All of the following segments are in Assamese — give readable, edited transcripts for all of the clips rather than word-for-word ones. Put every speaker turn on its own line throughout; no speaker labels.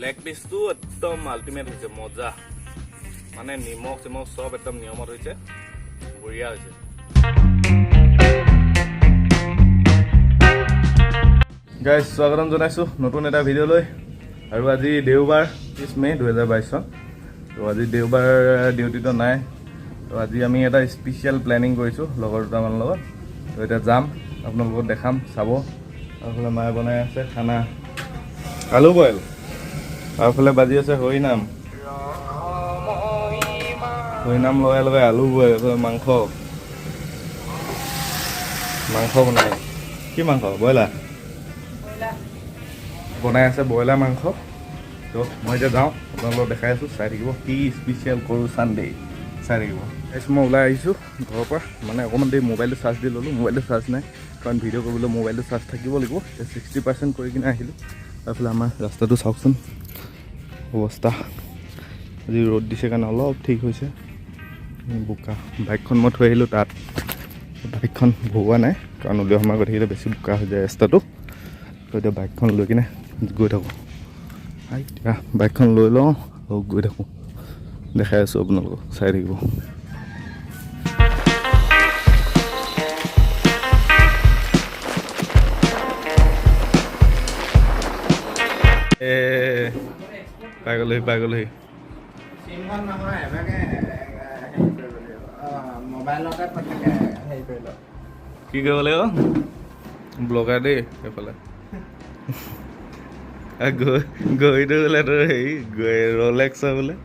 লেগ পিচটো একদম আল্টিমেট হৈছে মজা মানে নিমখ চিমখ সব একদম নিয়মত হৈছে বঢ়িয়া হৈছে গাইজ স্বাগতম জনাইছোঁ নতুন এটা ভিডিঅ' লৈ আৰু আজি দেওবাৰ 30 মে 2022 চন তো আজি দেওবাৰ ডিউটিটো নাই তো আজি আমি এটা স্পেচিয়েল প্লেনিং কৰিছোঁ লগৰ দুটামানৰ লগত তো এতিয়া যাম আপোনালোকক দেখাম চাব আৰু মায়ে বনাই আছে খানা আলু বইল আৰু ফালে বাজি আছে হৰিনাম লগাই লগাই আলু বইল মাংস বনাই কি মাংস ব্ৰইলাৰ বনাই আছে ব্ৰইলাৰ মাংস তো মই এতিয়া যাওঁ আপোনালোকক দেখাই আছোঁ চাই থাকিব কি স্পেচিয়েল কৰোঁ চানডে চাই থাকিব মই ওলাই আহিছোঁ ঘৰৰ পৰা মানে অকণমান দেৰি মোবাইলটো চাৰ্জ দি ল'লোঁ মোবাইলটো চাৰ্জ নাই কাৰণ ভিডিঅ' কৰিবলৈ মোবাইলটো চাৰ্জ থাকিব লাগিব 60% কৰি কিনে আহিলোঁ তাৰফালে আমাৰ ৰাস্তাটো চাওকচোন অৱস্থা আজি ৰ'দ দিছে কাৰণে অলপ ঠিক হৈছে বোকা বাইকখন মই থৈ আহিলোঁ তাত বাইকখন ভগোৱা নাই কাৰণ উলিওৱা সময় গৈ থাকিলে বেছি বোকা হৈ যায় ৰাস্তাটো তো এতিয়া বাইকখন লৈ কিনে গৈ থাকোঁ এতিয়া বাইকখন লৈ লওঁ আৰু গৈ থাকোঁ দেখাই আছোঁ আপোনালোকক চাই থাকিব পাই গ'লহি কি কৰিব লাগিব ব্লগাৰ দেই এইফালে গৈটো বোলে তোৰ হেৰি ৰলেক্সৰ বোলে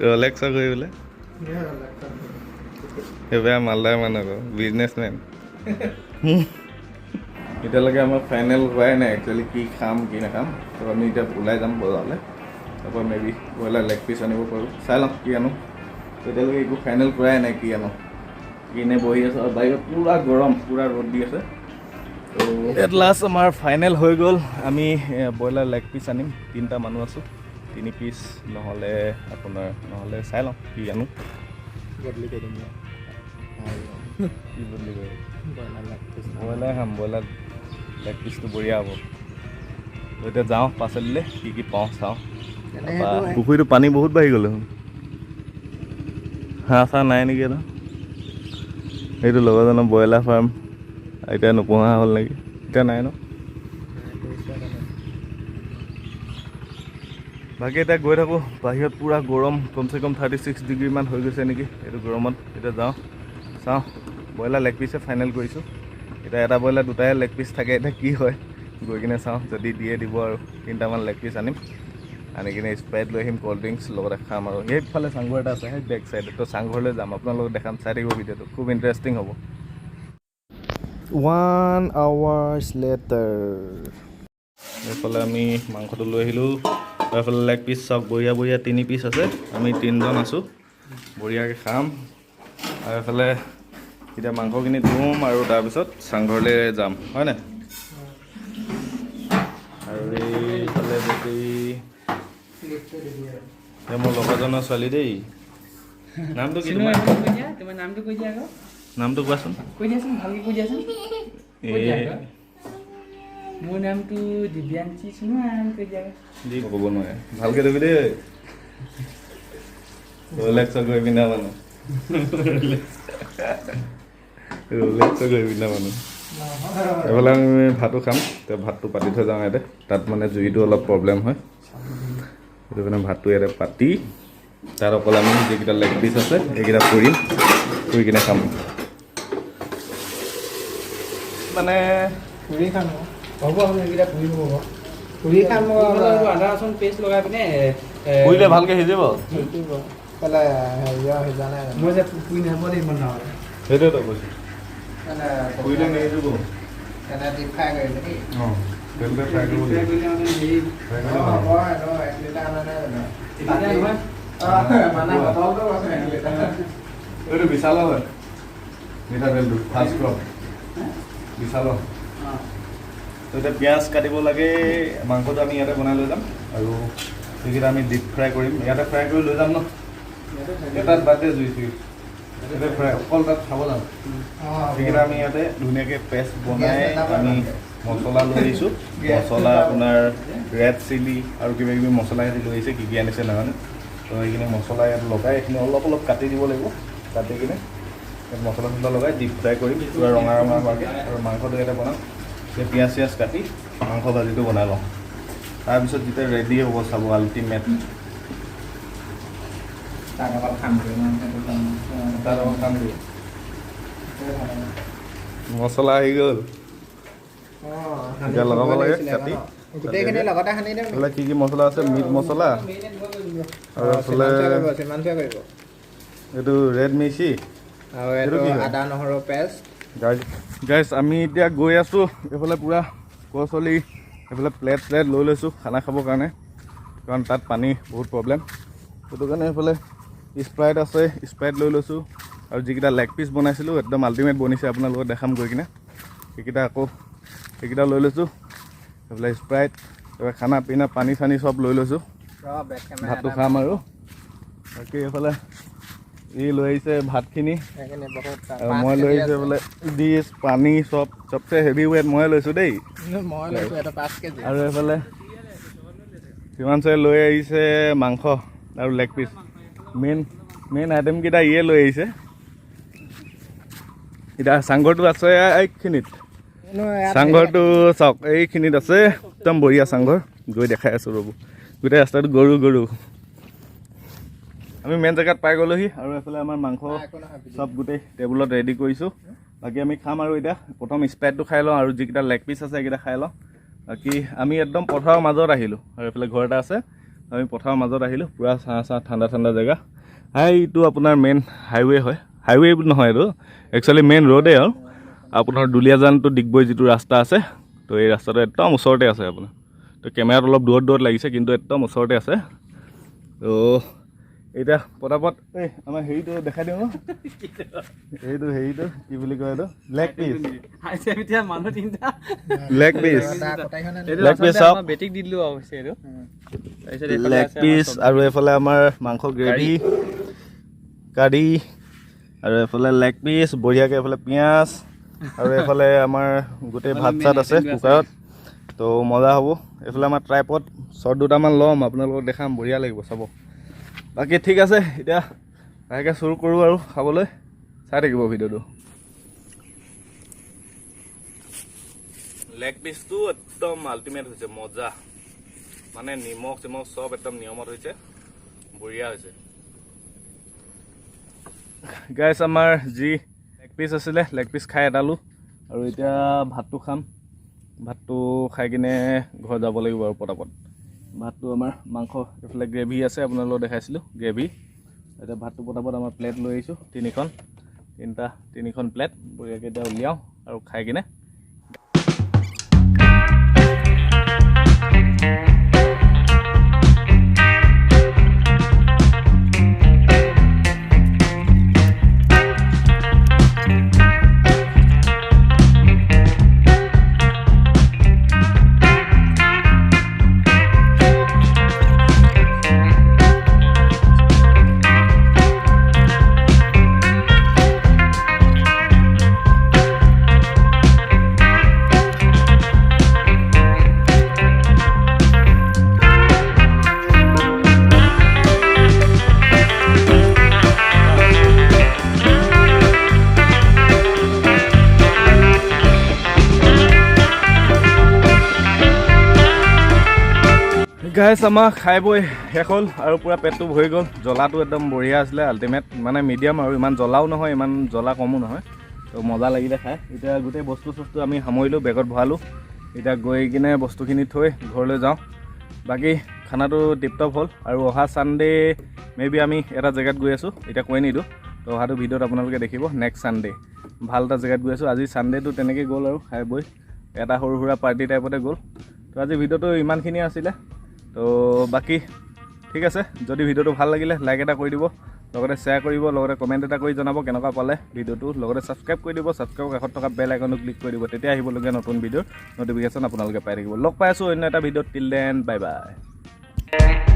ৰলেক্সৰ গৈ বোলে সেইবাৰ মালদাৰ মানুহ আকৌ বিজনেছমেন এতিয়ালৈকে আমাৰ ফাইনেল হোৱাই নাই একচুৱেলি কি খাম কি নাখাম তো আমি এতিয়া ওলাই যাম বজাৰলৈ তাৰপৰা মেবি ব্ৰইলাৰ লেগ পিচ আনিব পাৰোঁ চাই লওঁ কি আনো এতিয়ালৈকে একো ফাইনেল কৰাই নাই কি আনো কিনে বহি আছোঁ আৰু বাহিৰত পূৰা গৰম পূৰা ৰ'দ দি আছে তো এট লাষ্ট আমাৰ ফাইনেল হৈ গ'ল আমি ব্ৰইলাৰ লেগ পিচ আনিম 3টা মানুহ আছোঁ 3 পিচ নহ'লে চাই লওঁ কি আনো বদলি কৰি দিম কি বদলি কৰি ব্ৰইলাৰ খাম ব্ৰইলাৰ লেগ পিচটো বঢ়িয়া হ'ব তো এতিয়া যাওঁ পাচলিলে কি পাওঁ চাওঁ পুখুৰীটো পানী বহুত বাঢ়ি গ'ল হাঁহ চাহ নাই নেকি এটা সেইটো লগৰজনৰ ব্ৰইলাৰ ফাৰ্ম এতিয়া নোপোহা হ'ল নেকি এতিয়া নাই ন বাকী এতিয়া গৈ থাকোঁ বাহিৰত পূৰা গৰম কমচে কম 36 ডিগ্ৰীমান হৈ গৈছে নেকি এইটো গৰমত এতিয়া যাওঁ চাওঁ ব্ৰইলাৰ লেগ পিচে ফাইনেল কৰিছোঁ এতিয়া এটা ব্ৰইলাৰ দুটাই লেগ পিচ থাকে এতিয়া কি হয় গৈ কিনে চাওঁ যদি দিয়ে দিব আৰু 3টামান লেগ পিচ আনিম আনি কিনে স্প্ৰাইট লৈ আহিম ক'ল্ড ড্ৰিংকছ লগতে খাম আৰু সেইফালে চাংঘৰ এটা আছে সেই বেক চাইডে তো চাংঘৰলৈ যাম আপোনালোকক দেখাম চাই থাকিব ভিডিঅ'টো খুব ইণ্টাৰেষ্টিং হ'ব 1 hours later এইফালে আমি মাংসটো লৈ আহিলোঁ এইফালে লেগ পিচ চাওক বঢ়িয়া 3 পিচ আছে আমি 3জন আছোঁ বঢ়িয়াকৈ খাম আৰু এইফালে এতিয়া মাংসখিনি ধুম আৰু তাৰপিছত চাংঘৰলৈ যাম হয় নাই আৰু এইফালে যদি মোৰ লগৰজনৰ ছোৱালী দেই নামটো কি তোমাৰ নামটো কৈ দিয়া আকৌ নামটো কোৱাচোন কৈ দিয়াচোন ভালকৈ কৈ দিয়াচোন মোৰ নামটো দিব্যাঞ্চি সোণোৱাল কৈ দিয়া দি ক'ব নোৱাৰে ভালকৈ দিবি দেই ৰোলেক্সৰ গৈ পিন্ধা মানুহ এইফালে আমি ভাতো খাম তো ভাতটো পাতি থৈ যাওঁ ইয়াতে তাত মানে জুইটো অলপ প্ৰব্লেম হয় সেইটো কাৰণে ভাতটো ইয়াতে পাতি তাত অকল আমি যিকেইটা লেগ পিচ আছে সেইকেইটা পুৰি কিনে খাম মানে পুৰি খাম হ'ব সেইকেইটা পুৰি হ'ব পুৰি খাম আদা ৰচুন পেষ্ট লগাই পিনে পুৰিলে ভালকৈ সিজিব মই যে পুৰি নাপাব দেই ইমান নহয় সেইটোৱেতো কৈছোঁ পুৰিলে নিসিজিব ডিপ ফ্ৰাই কৰিলে দেই অঁ তেলতে ফ্ৰাই কৰিব এইটো বিশালৰ হয় মিঠাতেলটো ফাৰ্ষ্ট ক্ৰপ বিশালৰ তো এতিয়া পিঁয়াজ কাটিব লাগে মাংসটো আমি ইয়াতে বনাই লৈ যাম আৰু সেইকেইটা আমি ডিপ ফ্ৰাই কৰিম ইয়াতে ফ্ৰাই কৰি লৈ যাম ন এটাত বাদে জুই চুই অকল তাত খাব যাম সেইকেইটা আমি ইয়াতে ধুনীয়াকৈ পেষ্ট বনাই আমি মছলা লৈ আহিছোঁ মছলা আপোনাৰ ৰেড চিলি আৰু কিবা কিবি মছলা সিহঁতি লৈ আহিছে কি আনিছে নাজানো তো সেইখিনি মছলা ইয়াত লগাই এইখিনি অলপ অলপ কাটি দিব লাগিব কাটি কিনে মছলা চছলা লগাই ডিপ ফ্ৰাই কৰিম পূৰা ৰঙা ৰঙা হোৱাকৈ আৰু মাংসটো ইয়াতে বনাম এতিয়া পিঁয়াজ চিয়াজ কাটি মাংস ভাজিটো বনাই লওঁ তাৰপিছত যেতিয়া ৰেডি হ'ব চাব আল্টিমেট মছলা আহি গ'ল এতিয়া লগাব লাগে কাটি এইফালে কি কি মছলা আছে মিট মছলা আৰু এইফালে এইটো ৰেড মিৰ্চি
আদা নহৰু পেষ্ট
গাইজ আমি এতিয়া গৈ আছোঁ এইফালে পূৰা কচলি এইফালে প্লেট লৈ লৈছোঁ খানা খাবৰ কাৰণে কাৰণ তাত পানী বহুত প্ৰব্লেম সেইটো কাৰণে এইফালে স্প্ৰাইট আছে স্প্ৰাইট লৈ লৈছোঁ আৰু যিকেইটা লেগ পিচ বনাইছিলোঁ একদম আল্টিমেট বনিছে আপোনালোকক দেখাম গৈ কিনে সেইকেইটা লৈ লৈছোঁ এইফালে স্প্ৰাইট তাৰপৰা খানা পিনা পানী চানী চব লৈ লৈছোঁ ভাতটো খাম আৰু বাকী এইফালে লৈ আহিছে ভাতখিনি আৰু মই লৈ আহিছোঁ বোলে ডিছ পানী চবচে হেভি ৱেট মই লৈছোঁ দেই আৰু এইফালে হিমাংশুৱে লৈ আহিছে মাংস আৰু লেগ পিচ মেইন আইটেমকেইটা ইয়ে লৈ আহিছে এতিয়া চাংঘৰটো আছে এইখিনিত চাংঘৰটো চাওক এইখিনিত আছে একদম বঢ়িয়া চাংঘৰ গৈ দেখাই আছোঁ ৰ'ব গোটেই ৰাস্তাটো গৰু আমি মেইন জেগাত পাই গ'লোহি আৰু এইফালে আমাৰ মাংস চব গোটেই টেবুলত ৰেডি কৰিছোঁ বাকী আমি খাম আৰু এতিয়া প্ৰথম স্প্ৰাইটটো খাই লওঁ আৰু যিকেইটা লেগ পিচ আছে সেইকেইটা খাই লওঁ বাকী আমি একদম পথাৰৰ মাজত আহিলোঁ আৰু এইফালে ঘৰ এটা আছে আমি পথাৰৰ মাজত আহিলোঁ পূৰা চাহ ঠাণ্ডা জেগা এইটো আপোনাৰ মেইন হাইৱে হয় হাইৱে নহয় এইটো একচুৱেলি মেইন ৰোডেই আৰু আপোনাৰ দুলীয়াজানটো ডিগবৈ যিটো ৰাস্তা আছে তো এই ৰাস্তাটো একদম ওচৰতে আছে আপোনাৰ তো কেমেৰাত অলপ দূৰত লাগিছে কিন্তু একদম ওচৰতে আছে তো এতিয়া পটাপট আমাৰ হেৰিটো দেখাই দিওঁ হেৰিটো কি বুলি কয় এইটো লেগ পিচ লেগ পিচ আৰু এইফালে আমাৰ মাংস গ্ৰেভি কাৰী আৰু এইফালে লেগ পিচ বঢ়িয়াকৈ এইফালে পিঁয়াজ আৰু এইফালে আমাৰ গোটেই ভাত চাত আছে কুকাৰত তো মজা হ'ব এইফালে আমাৰ ট্ৰাইপড শ্বৰ্ট দুটামান ল'ম আপোনালোকক দেখাম বঢ়িয়া লাগিব চাব বাকী ঠিক আছে এতিয়া লাহেকৈ চুৰ কৰোঁ আৰু খাবলৈ চাই থাকিব ভিডিঅ'টো লেগ পিচটো একদম আল্টিমেট হৈছে মজা মানে নিমখ চিমখ চব একদম নিয়মত হৈছে বঢ়িয়া হৈছে গাইছ আমাৰ যি লেগ পিচ আছিলে লেগ পিচ খাই এটালোঁ আৰু এতিয়া ভাতটো খাম ভাতটো খাই কিনে ঘৰ যাব লাগিব আৰু পটাপট ভাতটো আমাৰ মাংস এইফালে গ্ৰেভি আছে আপোনালোকক দেখাইছিলোঁ গ্ৰেভি এতিয়া ভাতটো পটাপট আমাৰ প্লেট লৈ আহিছোঁ তিনিখন প্লেট বঢ়িয়াকৈ এতিয়া উলিয়াওঁ আৰু খাই কিনে গাইছ আমাৰ খাই বৈ শেষ হ'ল আৰু পূৰা পেটটো ভৰি গ'ল জ্বলাটো একদম বঢ়িয়া আছিলে আল্টিমেট মানে মিডিয়াম আৰু ইমান জ্বলাও নহয় ইমান জ্বলা কমো নহয় তো মজা লাগিলে খাই এতিয়া গোটেই বস্তু আমি সামৰিলোঁ বেগত ভৰালোঁ এতিয়া গৈ কিনে বস্তুখিনি থৈ ঘৰলৈ যাওঁ বাকী খানাটো টিপটপ হ'ল আৰু অহা ছানডে মেবি আমি এটা জেগাত গৈ আছোঁ এতিয়া কৈ নিদিওঁ তো অহাটো ভিডিঅ'ত আপোনালোকে দেখিব নেক্সট ছানডে ভাল এটা জেগাত গৈ আছোঁ আজি ছানডেটো তেনেকৈ গ'ল আৰু খাই বৈ এটা সৰু সুৰা পাৰ্টি টাইপতে গ'ল তো আজি ভিডিঅ'টো ইমানখিনিয়ে আছিলে তো বাকী ঠিক আছে যদি ভিডিঅ'টো ভাল লাগিলে লাইক এটা কৰি দিব লগতে শ্বেয়াৰ কৰিব লগতে কমেণ্ট এটা কৰি জনাব কেনেকুৱা পালে ভিডিঅ'টো লগতে ছাবস্ক্ৰাইব কৰি দিব ছাবস্ক্ৰাইবৰ কাষত থকা বেল আইকনটো ক্লিক কৰি দিব তেতিয়া আহিবলগীয়া নতুন ভিডিঅ'ৰ নটিফিকেশ্যন আপোনালোকে পাই থাকিব লগ পাই আছোঁ অন্য এটা ভিডিঅ'ত টিল দেন বাই বাই